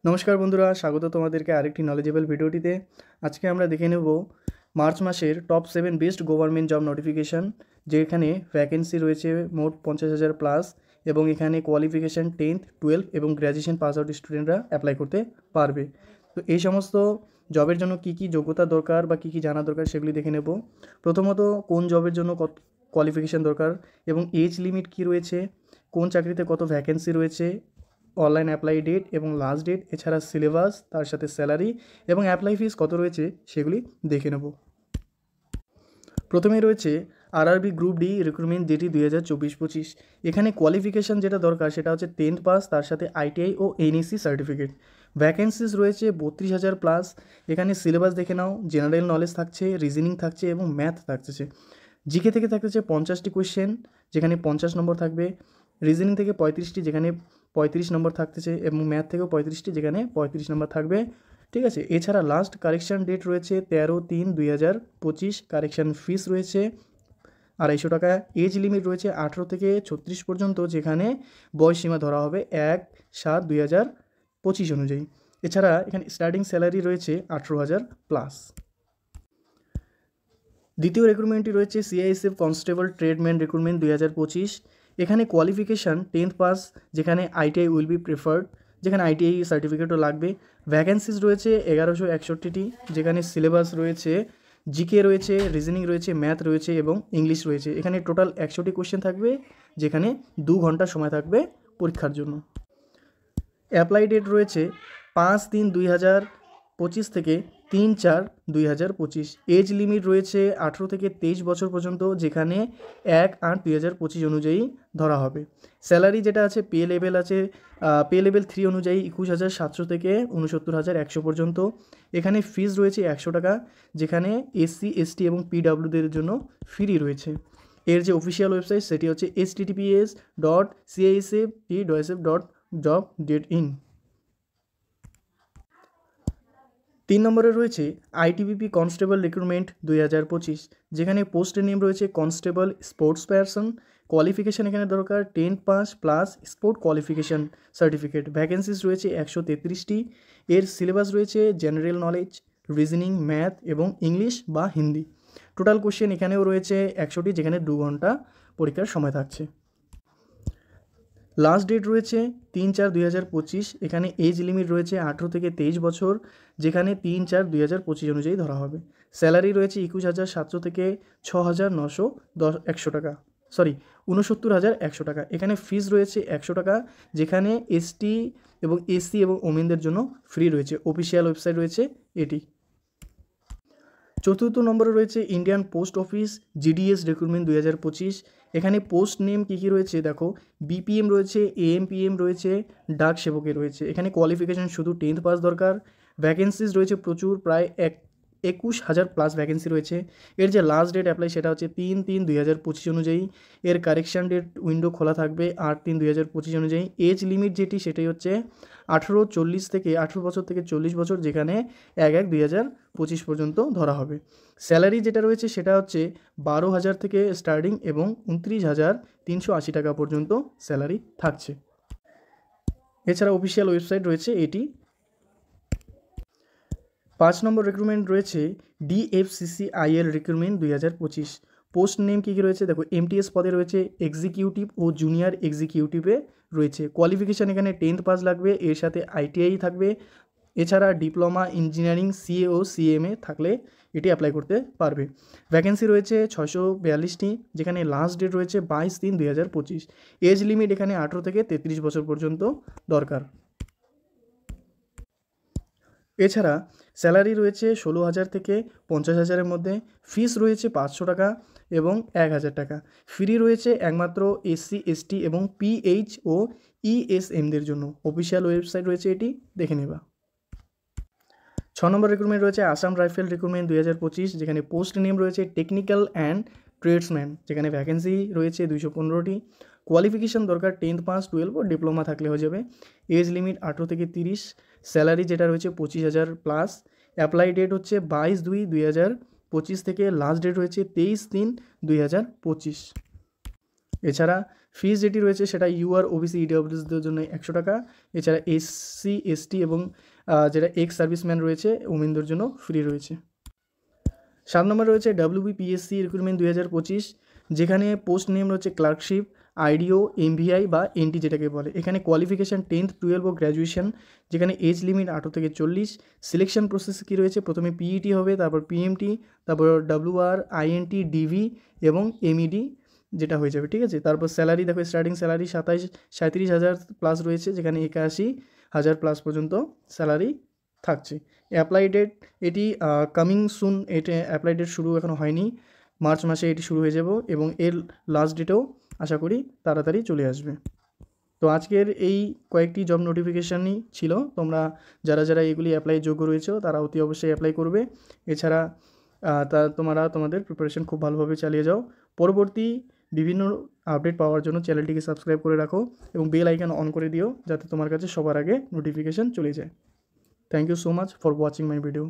নমস্কার বন্ধুরা, স্বাগত তোমাদেরকে আরেকটি নলেজেবল ভিডিওটিতে। আজকে আমরা দেখে নেব মার্চ মাসের top 7 best government job notification, যেখানে ভ্যাকেন্সি রয়েছে মোট 50,000 প্লাস এবং এখানে কোয়ালিফিকেশান 10th 12 এবং গ্র্যাজুয়েশন পাস আউট স্টুডেন্টরা অ্যাপ্লাই করতে পারবে। তো এই সমস্ত জবের জন্য কী কী যোগ্যতা দরকার বা কী কী জানা দরকার সেগুলি দেখে নেব। প্রথমত কোন জবের জন্য কত কোয়ালিফিকেশান দরকার এবং এজ লিমিট কী রয়েছে, কোন চাকরিতে কত ভ্যাকেন্সি রয়েছে, অনলাইন অ্যাপ্লাই ডেট এবং লাস্ট ডেট, এছাড়া সিলেবাস, তার সাথে স্যালারি এবং অ্যাপ্লাই ফিস কত রয়েছে সেগুলি দেখে নেব। প্রথমেই রয়েছে আরআরবি গ্রুপ ডি রিক্রুটমেন্ট যেটি 2024-25। এখানে কোয়ালিফিকেশান যেটা দরকার সেটা হচ্ছে 10th পাস, তার সাথে আইটিআই ও এনএসসি সার্টিফিকেট। ভ্যাকেন্সিস রয়েছে 32,000 প্লাস। এখানে সিলেবাস দেখে নাও, জেনারেল নলেজ থাকছে, রিজনিং থাকছে এবং ম্যাথ থাকছে। জিকে থেকে থাকছে 50টি কোয়েশ্চেন, যেখানে 50 নম্বর থাকবে, রিজনিং থেকে 35টি, যেখানে 35 নম্বর থাকতেছে, এবং ম্যাথ থেকেও 35টি, যেখানে 35 নম্বর থাকবে। ঠিক আছে। এছাড়া লাস্ট কারেকশান ডেট রয়েছে 13/3/2025। কারেকশান ফিস রয়েছে 250 টাকা। এজ লিমিট রয়েছে 18 থেকে 36 পর্যন্ত, যেখানে বয়সীমা ধরা হবে 1/7/2025 অনুযায়ী। এছাড়া এখানে স্টার্টিং স্যালারি রয়েছে 18,000 প্লাস। দ্বিতীয় রিক্রুটমেন্টটি রয়েছে সিআইএসএফ কনস্টেবল ট্রেডম্যান রিক্রুটমেন্ট 2025। এখানে কোয়ালিফিকেশান 10th পাস, যেখানে আইটিআই উইল বি প্রেফার্ড, যেখানে আইটিআই সার্টিফিকেটও লাগবে। ভ্যাকেন্সিস রয়েছে 1161টি, যেখানে সিলেবাস রয়েছে জিকে রয়েছে, রিজনিং রয়েছে, ম্যাথ রয়েছে এবং ইংলিশ রয়েছে। এখানে টোটাল 100টি কোয়েশ্চেন থাকবে, যেখানে 2 ঘন্টা সময় থাকবে পরীক্ষার জন্য। অ্যাপ্লাই ডেট রয়েছে 5/3/2025 থেকে 3/4/2025। এজ লিমিট রয়েছে 18 থেকে 23 বছর পর্যন্ত, যেখানে 1/8/2025 অনুযায়ী ধরা হবে। স্যালারি যেটা আছে, পে লেভেল আছে, পে লেভেল 3 অনুযায়ী 21,700 থেকে 69,100 পর্যন্ত। এখানে ফিস রয়েছে 100 টাকা, যেখানে এসসি এসটি এবং পিডাব্লিউদের জন্য ফ্রি রয়েছে। এর যে অফিসিয়াল ওয়েবসাইট সেটি হচ্ছে https.caisf.job.in। 3 নম্বরে রয়েছে আইটিবিপি কনস্টেবল রিক্রুটমেন্ট 2025, যেখানে পোস্টের নেম রয়েছে কনস্টেবল স্পোর্টস পারসন। কোয়ালিফিকেশান এখানে দরকার 10th pass plus sport qualification certificate. Vacancies রয়েছে 133টি। এর সিলেবাস রয়েছে জেনারেল নলেজ, রিজনিং, ম্যাথ এবং ইংলিশ বা হিন্দি। টোটাল কোশ্চেন এখানেও রয়েছে 100টি, যেখানে 2 ঘন্টা পরীক্ষার সময় থাকছে। লাস্ট ডেট রয়েছে 3/4/2025। এখানে এজ লিমিট রয়েছে 18 থেকে 23 বছর, যেখানে 3/4/2025 অনুযায়ী ধরা হবে। স্যালারি রয়েছে 21,700 থেকে 6,910 টাকা, 69,100 টাকা। এখানে ফিস রয়েছে 100 টাকা, যেখানে এসটি এবং এসসি এবং ওমেনদের জন্য ফ্রি রয়েছে। অফিসিয়াল ওয়েবসাইট রয়েছে এটি। চতুর্থ নম্বরে রয়েছে Indian post office GDS recruitment 2025। এখানে পোস্ট নেম কী কী রয়েছে দেখো, বিপিএম রয়েছে, এএমপিএম রয়েছে, ডাক সেবকে রয়েছে। এখানে কোয়ালিফিকেশান শুধু 10th পাস দরকার। ভ্যাকেন্সিস রয়েছে প্রচুর, প্রায় 21,000 প্লাস ভ্যাকেন্সি রয়েছে। এর যে লাস্ট ডেট অ্যাপ্লাই সেটা হচ্ছে 3/3/2025 অনুযায়ী। এর কারেকশান ডেট উইন্ডো খোলা থাকবে 8/3/2025 অনুযায়ী। এজ লিমিট যেটি সেটাই হচ্ছে 18 বছর থেকে 40 বছর, যেখানে 1/1/2025 পর্যন্ত ধরা হবে। স্যালারি যেটা রয়েছে সেটা হচ্ছে 12,000 থেকে স্টার্টিং এবং 29,380 টাকা পর্যন্ত স্যালারি থাকছে। এছাড়া অফিসিয়াল ওয়েবসাইট রয়েছে এটি। 5 নম্বর রিক্রুটমেন্ট রয়েছে ডিএফসিসিআইএল রিক্রুটমেন্ট 2025। পোস্ট নেম কী কী রয়েছে দেখো, এমটিএস পদে রয়েছে এক্সিকিউটিভ ও জুনিয়র এক্সিকিউটিভে রয়েছে। কোয়ালিফিকেশান এখানে 10th পাস লাগবে, এর সাথে আইটিআই থাকবে। এছাড়া ডিপ্লোমা ইঞ্জিনিয়ারিং সিএ ও সিএমএ থাকলে এটি অ্যাপ্লাই করতে পারবে। ভ্যাকেন্সি রয়েছে 642টি, যেখানে লাস্ট ডেট রয়েছে 22/3/2025। এজ লিমিট এখানে 18 থেকে 33 বছর পর্যন্ত দরকার। এছাড়া স্যালারি রয়েছে 16,000 থেকে 50,000-এর মধ্যে। ফিস রয়েছে 500 টাকা এবং 1,000 টাকা। ফ্রি রয়েছে একমাত্র এসসি এসটি এবং পিএইচ ও ইএসএমদের জন্য। অফিসিয়াল ওয়েবসাইট রয়েছে এটি, দেখে নেবা। 6 নম্বর রিক্রুটমেন্ট রয়েছে আসাম রাইফেল রিক্রুটমেন্ট 2025, যেখানে পোস্ট নেম রয়েছে টেকনিক্যাল অ্যান্ড ট্রেডসম্যান, যেখানে ভ্যাকেন্সি রয়েছে 215টি। কোয়ালিফিকেশান দরকার 10th পাস 12 ও ডিপ্লোমা থাকলে হয়ে যাবে। এজ লিমিট 18 থেকে 30। স্যালারি যেটা রয়েছে 25,000 প্লাস। অ্যাপ্লাই ডেট হচ্ছে 22/2/2025 থেকে লাস্ট ডেট হয়েছে 23/3/2025। এছাড়া ফিস যেটি রয়েছে সেটা ইউআর ওবিসি ইডব্লিউএসদের জন্য 100 টাকা, এছাড়া এসসি এসটি এবং যেটা এক্স সার্ভিসম্যান রয়েছে ওমেনদের জন্য ফ্রি রয়েছে। 7 নম্বর রয়েছে WBPSC রিক্রুটমেন্ট 2025, যেখানে পোস্ট নেম রয়েছে ক্লার্কশিপ, আইডিও, এমভিআই বা এনটি যেটাকে বলে। এখানে কোয়ালিফিকেশান 10th 12 ও গ্র্যাজুয়েশন, যেখানে এজ লিমিট 18 থেকে 40। সিলেকশন প্রসেস কী রয়েছে, প্রথমে পিইটি হবে, তারপর পিএমটি, তারপর WR, INT, ডিভি এবং MED যেটা হয়ে যাবে, ঠিক আছে। তারপর স্যালারি দেখো, স্টার্টিং স্যালারি 37,000 প্লাস রয়েছে, যেখানে 81,000 প্লাস পর্যন্ত স্যালারি থাকছে। অ্যাপ্লাই ডেট এটি কামিং সুন, এটা অ্যাপ্লাই ডেট শুরু এখনও হয়নি, মার্চ মাসে এটি শুরু হয়ে যাব এবং এর লাস্ট ডেটেও আশা করি তাড়াতাড়ি চলে আসবে। তো আজকের এই কয়েকটি জব নোটিফিকেশানই ছিল। তোমরা যারা যারা এগুলি অ্যাপ্লাই যোগ্য রয়েছে তারা অতি অবশ্যই অ্যাপ্লাই করবে। এছাড়া তোমরা তোমাদের প্রিপারেশন খুব ভালোভাবে চালিয়ে যাও। পরবর্তী বিভিন্ন আপডেট পাওয়ার জন্য চ্যানেলটিকে সাবস্ক্রাইব করে রাখো এবং বেল আইকন অন করে দিও, যাতে তোমার কাছে সবার আগে নোটিফিকেশান চলে যায়। Thank you so much for watching my video.